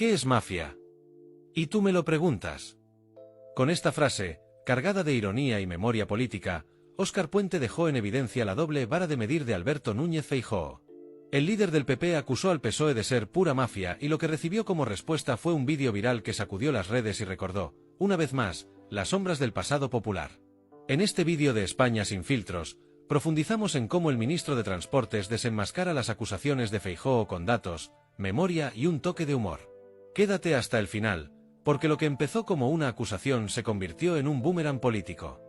¿Qué es mafia? ¿Y tú me lo preguntas? Con esta frase, cargada de ironía y memoria política, Óscar Puente dejó en evidencia la doble vara de medir de Alberto Núñez Feijóo. El líder del PP acusó al PSOE de ser pura mafia y lo que recibió como respuesta fue un vídeo viral que sacudió las redes y recordó, una vez más, las sombras del pasado popular. En este vídeo de España sin filtros, profundizamos en cómo el ministro de Transportes desenmascara las acusaciones de Feijóo con datos, memoria y un toque de humor. Quédate hasta el final, porque lo que empezó como una acusación se convirtió en un boomerang político.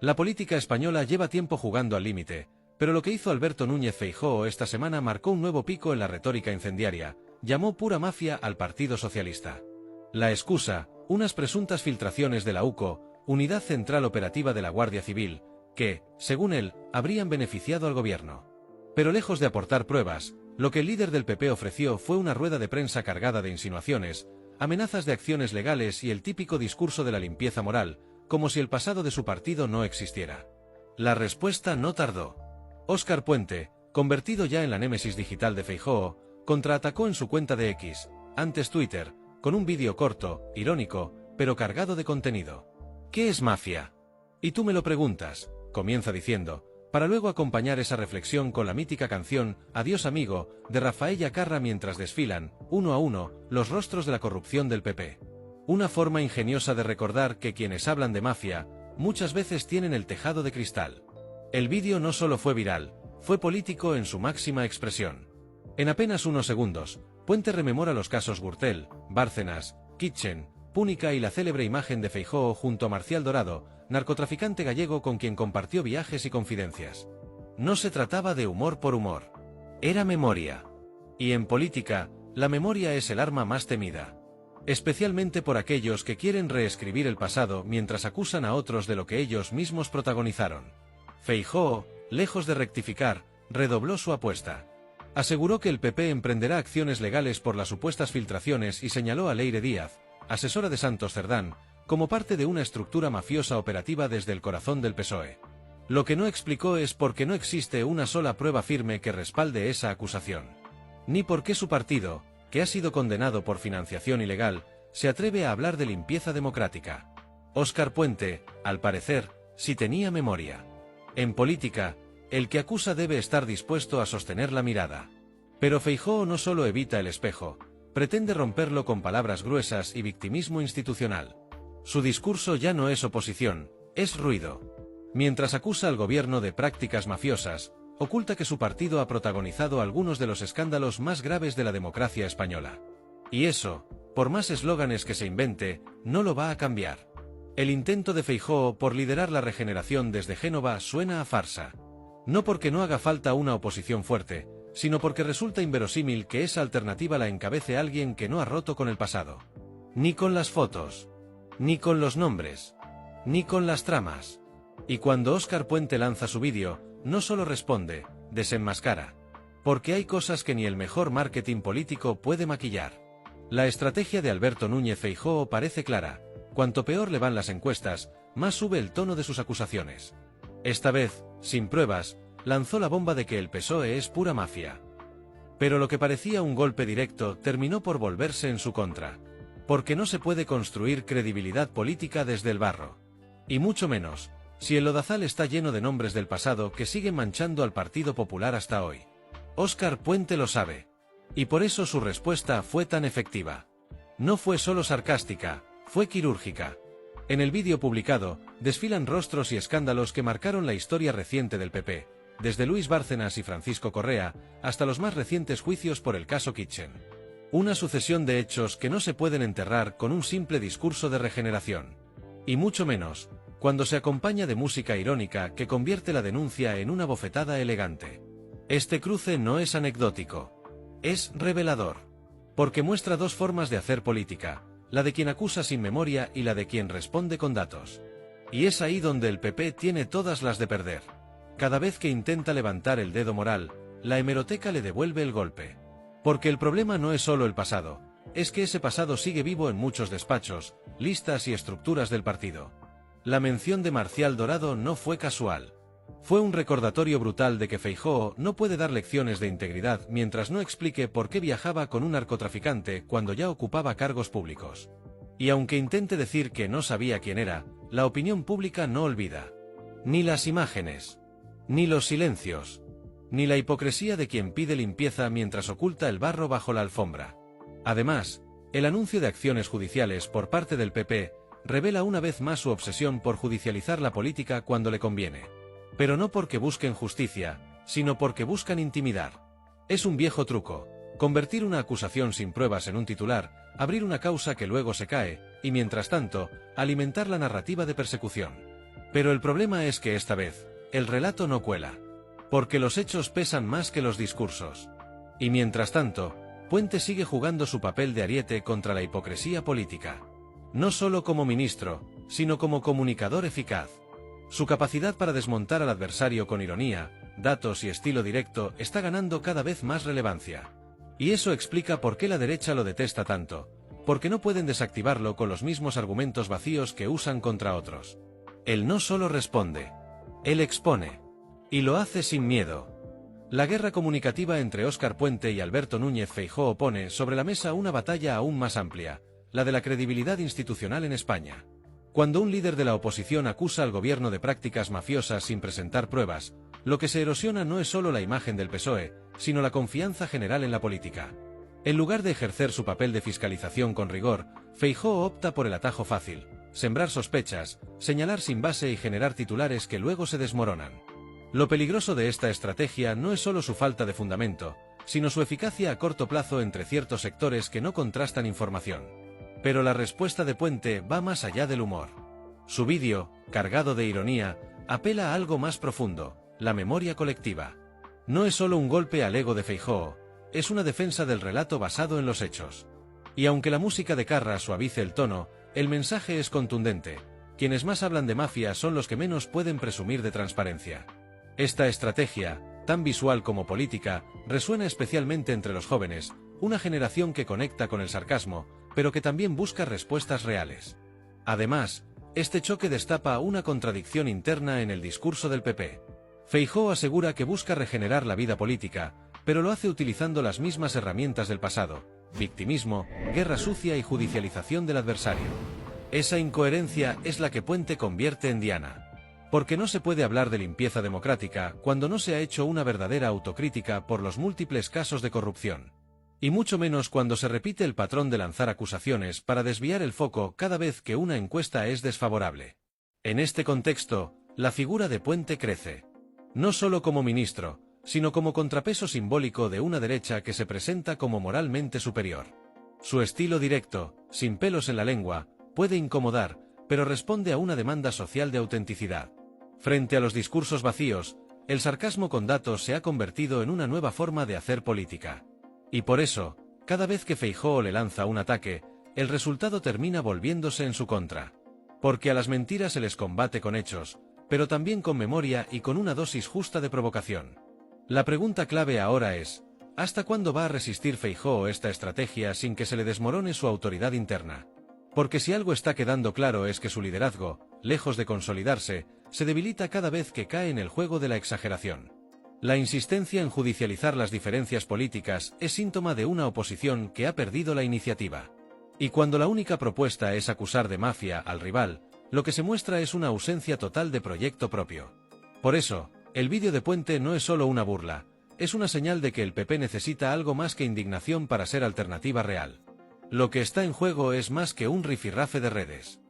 La política española lleva tiempo jugando al límite, pero lo que hizo Alberto Núñez Feijóo esta semana marcó un nuevo pico en la retórica incendiaria, llamó pura mafia al Partido Socialista. La excusa, unas presuntas filtraciones de la UCO, Unidad Central Operativa de la Guardia Civil, que, según él, habrían beneficiado al gobierno. Pero lejos de aportar pruebas, lo que el líder del PP ofreció fue una rueda de prensa cargada de insinuaciones, amenazas de acciones legales y el típico discurso de la limpieza moral, como si el pasado de su partido no existiera. La respuesta no tardó. Óscar Puente, convertido ya en la némesis digital de Feijóo, contraatacó en su cuenta de X, antes Twitter, con un vídeo corto, irónico, pero cargado de contenido. ¿Qué es mafia? Y tú me lo preguntas, comienza diciendo, para luego acompañar esa reflexión con la mítica canción Adiós amigo, de Rafael Yacarra mientras desfilan, uno a uno, los rostros de la corrupción del PP. Una forma ingeniosa de recordar que quienes hablan de mafia, muchas veces tienen el tejado de cristal. El vídeo no solo fue viral, fue político en su máxima expresión. En apenas unos segundos, Puente rememora los casos Gürtel, Bárcenas, Kitchen, Púnica y la célebre imagen de Feijóo junto a Marcial Dorado, narcotraficante gallego con quien compartió viajes y confidencias. No se trataba de humor por humor. Era memoria. Y en política, la memoria es el arma más temida. Especialmente por aquellos que quieren reescribir el pasado mientras acusan a otros de lo que ellos mismos protagonizaron. Feijóo, lejos de rectificar, redobló su apuesta. Aseguró que el PP emprenderá acciones legales por las supuestas filtraciones y señaló a Leire Díaz, asesora de Santos Cerdán, como parte de una estructura mafiosa operativa desde el corazón del PSOE. Lo que no explicó es por qué no existe una sola prueba firme que respalde esa acusación. Ni por qué su partido, que ha sido condenado por financiación ilegal, se atreve a hablar de limpieza democrática. Óscar Puente, al parecer, sí tenía memoria. En política, el que acusa debe estar dispuesto a sostener la mirada. Pero Feijóo no solo evita el espejo, pretende romperlo con palabras gruesas y victimismo institucional. Su discurso ya no es oposición, es ruido. Mientras acusa al gobierno de prácticas mafiosas, oculta que su partido ha protagonizado algunos de los escándalos más graves de la democracia española. Y eso, por más eslóganes que se invente, no lo va a cambiar. El intento de Feijóo por liderar la regeneración desde Génova suena a farsa. No porque no haga falta una oposición fuerte, sino porque resulta inverosímil que esa alternativa la encabece alguien que no ha roto con el pasado. Ni con las fotos, ni con los nombres, ni con las tramas. Y cuando Óscar Puente lanza su vídeo, no solo responde, desenmascara. Porque hay cosas que ni el mejor marketing político puede maquillar. La estrategia de Alberto Núñez Feijóo parece clara. Cuanto peor le van las encuestas, más sube el tono de sus acusaciones. Esta vez, sin pruebas, lanzó la bomba de que el PSOE es pura mafia. Pero lo que parecía un golpe directo terminó por volverse en su contra. Porque no se puede construir credibilidad política desde el barro. Y mucho menos, si el lodazal está lleno de nombres del pasado que siguen manchando al Partido Popular hasta hoy. Óscar Puente lo sabe. Y por eso su respuesta fue tan efectiva. No fue solo sarcástica, fue quirúrgica. En el vídeo publicado, desfilan rostros y escándalos que marcaron la historia reciente del PP, desde Luis Bárcenas y Francisco Correa, hasta los más recientes juicios por el caso Kitchen. Una sucesión de hechos que no se pueden enterrar con un simple discurso de regeneración. Y mucho menos, cuando se acompaña de música irónica que convierte la denuncia en una bofetada elegante. Este cruce no es anecdótico. Es revelador. Porque muestra dos formas de hacer política, la de quien acusa sin memoria y la de quien responde con datos. Y es ahí donde el PP tiene todas las de perder. Cada vez que intenta levantar el dedo moral, la hemeroteca le devuelve el golpe. Porque el problema no es solo el pasado, es que ese pasado sigue vivo en muchos despachos, listas y estructuras del partido. La mención de Marcial Dorado no fue casual. Fue un recordatorio brutal de que Feijóo no puede dar lecciones de integridad mientras no explique por qué viajaba con un narcotraficante cuando ya ocupaba cargos públicos. Y aunque intente decir que no sabía quién era, la opinión pública no olvida. Ni las imágenes, ni los silencios, ni la hipocresía de quien pide limpieza mientras oculta el barro bajo la alfombra. Además, el anuncio de acciones judiciales por parte del PP revela una vez más su obsesión por judicializar la política cuando le conviene. Pero no porque busquen justicia, sino porque buscan intimidar. Es un viejo truco: convertir una acusación sin pruebas en un titular, abrir una causa que luego se cae, y mientras tanto, alimentar la narrativa de persecución. Pero el problema es que esta vez, el relato no cuela. Porque los hechos pesan más que los discursos. Y mientras tanto, Puente sigue jugando su papel de ariete contra la hipocresía política. No solo como ministro, sino como comunicador eficaz. Su capacidad para desmontar al adversario con ironía, datos y estilo directo está ganando cada vez más relevancia. Y eso explica por qué la derecha lo detesta tanto, porque no pueden desactivarlo con los mismos argumentos vacíos que usan contra otros. Él no solo responde, él expone. Y lo hace sin miedo. La guerra comunicativa entre Óscar Puente y Alberto Núñez Feijóo pone sobre la mesa una batalla aún más amplia, la de la credibilidad institucional en España. Cuando un líder de la oposición acusa al gobierno de prácticas mafiosas sin presentar pruebas, lo que se erosiona no es solo la imagen del PSOE, sino la confianza general en la política. En lugar de ejercer su papel de fiscalización con rigor, Feijóo opta por el atajo fácil: sembrar sospechas, señalar sin base y generar titulares que luego se desmoronan. Lo peligroso de esta estrategia no es solo su falta de fundamento, sino su eficacia a corto plazo entre ciertos sectores que no contrastan información. Pero la respuesta de Puente va más allá del humor. Su vídeo, cargado de ironía, apela a algo más profundo: la memoria colectiva. No es solo un golpe al ego de Feijóo, es una defensa del relato basado en los hechos. Y aunque la música de Carra suavice el tono, el mensaje es contundente: quienes más hablan de mafia son los que menos pueden presumir de transparencia. Esta estrategia, tan visual como política, resuena especialmente entre los jóvenes, una generación que conecta con el sarcasmo, pero que también busca respuestas reales. Además, este choque destapa una contradicción interna en el discurso del PP. Feijóo asegura que busca regenerar la vida política, pero lo hace utilizando las mismas herramientas del pasado: victimismo, guerra sucia y judicialización del adversario. Esa incoherencia es la que Puente convierte en diana. Porque no se puede hablar de limpieza democrática cuando no se ha hecho una verdadera autocrítica por los múltiples casos de corrupción. Y mucho menos cuando se repite el patrón de lanzar acusaciones para desviar el foco cada vez que una encuesta es desfavorable. En este contexto, la figura de Puente crece. No solo como ministro, sino como contrapeso simbólico de una derecha que se presenta como moralmente superior. Su estilo directo, sin pelos en la lengua, puede incomodar, pero responde a una demanda social de autenticidad. Frente a los discursos vacíos, el sarcasmo con datos se ha convertido en una nueva forma de hacer política. Y por eso, cada vez que Feijóo le lanza un ataque, el resultado termina volviéndose en su contra. Porque a las mentiras se les combate con hechos, pero también con memoria y con una dosis justa de provocación. La pregunta clave ahora es: ¿hasta cuándo va a resistir Feijóo esta estrategia sin que se le desmorone su autoridad interna? Porque si algo está quedando claro es que su liderazgo, lejos de consolidarse, se debilita cada vez que cae en el juego de la exageración. La insistencia en judicializar las diferencias políticas es síntoma de una oposición que ha perdido la iniciativa. Y cuando la única propuesta es acusar de mafia al rival, lo que se muestra es una ausencia total de proyecto propio. Por eso, el vídeo de Puente no es solo una burla, es una señal de que el PP necesita algo más que indignación para ser alternativa real. Lo que está en juego es más que un rifirrafe de redes.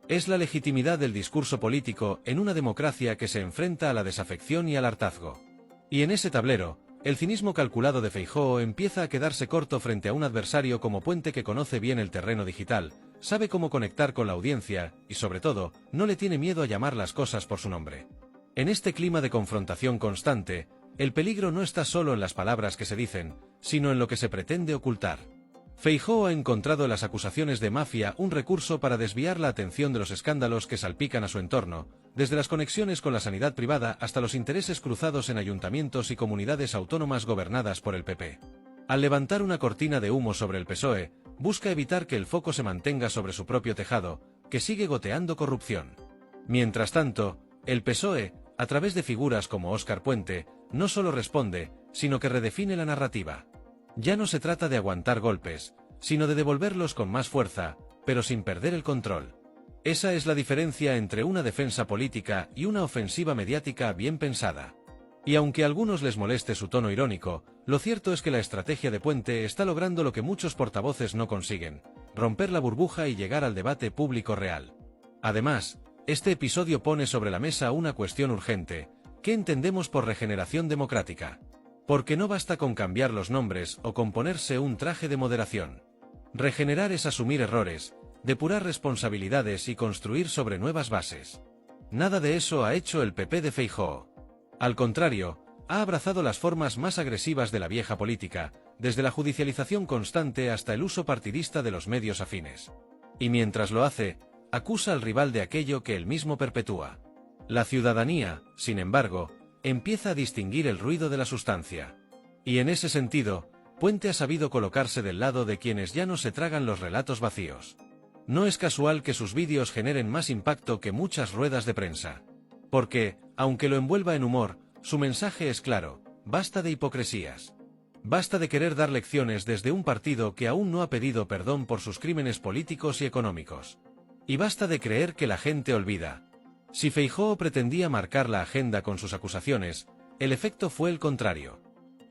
Es la legitimidad del discurso político en una democracia que se enfrenta a la desafección y al hartazgo. Y en ese tablero, el cinismo calculado de Feijóo empieza a quedarse corto frente a un adversario como Puente que conoce bien el terreno digital, sabe cómo conectar con la audiencia y, sobre todo, no le tiene miedo a llamar las cosas por su nombre. En este clima de confrontación constante, el peligro no está solo en las palabras que se dicen, sino en lo que se pretende ocultar. Feijóo ha encontrado en las acusaciones de mafia un recurso para desviar la atención de los escándalos que salpican a su entorno, desde las conexiones con la sanidad privada hasta los intereses cruzados en ayuntamientos y comunidades autónomas gobernadas por el PP. Al levantar una cortina de humo sobre el PSOE, busca evitar que el foco se mantenga sobre su propio tejado, que sigue goteando corrupción. Mientras tanto, el PSOE, a través de figuras como Óscar Puente, no solo responde, sino que redefine la narrativa. Ya no se trata de aguantar golpes, sino de devolverlos con más fuerza, pero sin perder el control. Esa es la diferencia entre una defensa política y una ofensiva mediática bien pensada. Y aunque a algunos les moleste su tono irónico, lo cierto es que la estrategia de Puente está logrando lo que muchos portavoces no consiguen: romper la burbuja y llegar al debate público real. Además, este episodio pone sobre la mesa una cuestión urgente: ¿qué entendemos por regeneración democrática? Porque no basta con cambiar los nombres o con ponerse un traje de moderación. Regenerar es asumir errores, depurar responsabilidades y construir sobre nuevas bases. Nada de eso ha hecho el PP de Feijóo. Al contrario, ha abrazado las formas más agresivas de la vieja política, desde la judicialización constante hasta el uso partidista de los medios afines. Y mientras lo hace, acusa al rival de aquello que él mismo perpetúa. La ciudadanía, sin embargo, empieza a distinguir el ruido de la sustancia. Y en ese sentido, Puente ha sabido colocarse del lado de quienes ya no se tragan los relatos vacíos. No es casual que sus vídeos generen más impacto que muchas ruedas de prensa. Porque, aunque lo envuelva en humor, su mensaje es claro: basta de hipocresías. Basta de querer dar lecciones desde un partido que aún no ha pedido perdón por sus crímenes políticos y económicos. Y basta de creer que la gente olvida. Si Feijóo pretendía marcar la agenda con sus acusaciones, el efecto fue el contrario.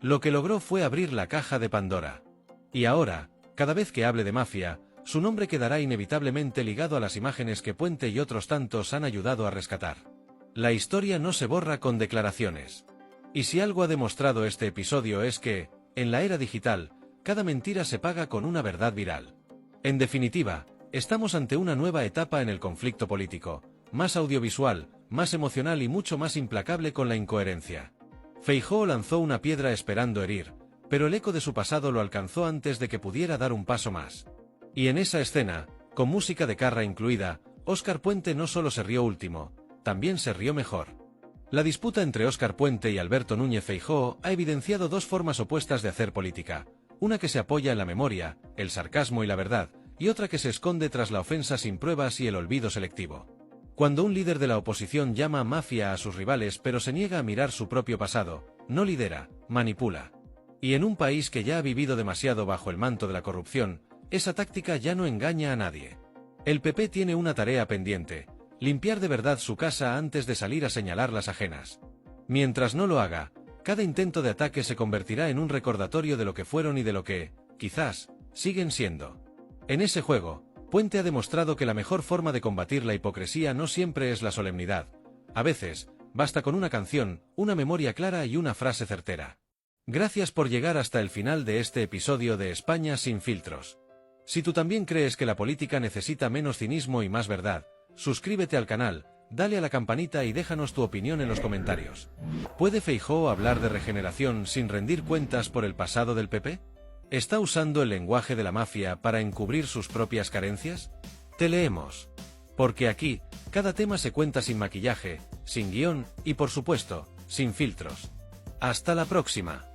Lo que logró fue abrir la caja de Pandora. Y ahora, cada vez que hable de mafia, su nombre quedará inevitablemente ligado a las imágenes que Puente y otros tantos han ayudado a rescatar. La historia no se borra con declaraciones. Y si algo ha demostrado este episodio es que, en la era digital, cada mentira se paga con una verdad viral. En definitiva, estamos ante una nueva etapa en el conflicto político, más audiovisual, más emocional y mucho más implacable con la incoherencia. Feijóo lanzó una piedra esperando herir, pero el eco de su pasado lo alcanzó antes de que pudiera dar un paso más. Y en esa escena, con música de Carra incluida, Óscar Puente no solo se rió último, también se rió mejor. La disputa entre Óscar Puente y Alberto Núñez Feijóo ha evidenciado dos formas opuestas de hacer política: una que se apoya en la memoria, el sarcasmo y la verdad, y otra que se esconde tras la ofensa sin pruebas y el olvido selectivo. Cuando un líder de la oposición llama mafia a sus rivales pero se niega a mirar su propio pasado, no lidera, manipula. Y en un país que ya ha vivido demasiado bajo el manto de la corrupción, esa táctica ya no engaña a nadie. El PP tiene una tarea pendiente: limpiar de verdad su casa antes de salir a señalar las ajenas. Mientras no lo haga, cada intento de ataque se convertirá en un recordatorio de lo que fueron y de lo que, quizás, siguen siendo. En ese juego, Puente ha demostrado que la mejor forma de combatir la hipocresía no siempre es la solemnidad. A veces, basta con una canción, una memoria clara y una frase certera. Gracias por llegar hasta el final de este episodio de España sin filtros. Si tú también crees que la política necesita menos cinismo y más verdad, suscríbete al canal, dale a la campanita y déjanos tu opinión en los comentarios. ¿Puede Feijóo hablar de regeneración sin rendir cuentas por el pasado del PP? ¿Está usando el lenguaje de la mafia para encubrir sus propias carencias? Te leemos. Porque aquí, cada tema se cuenta sin maquillaje, sin guión y por supuesto, sin filtros. Hasta la próxima.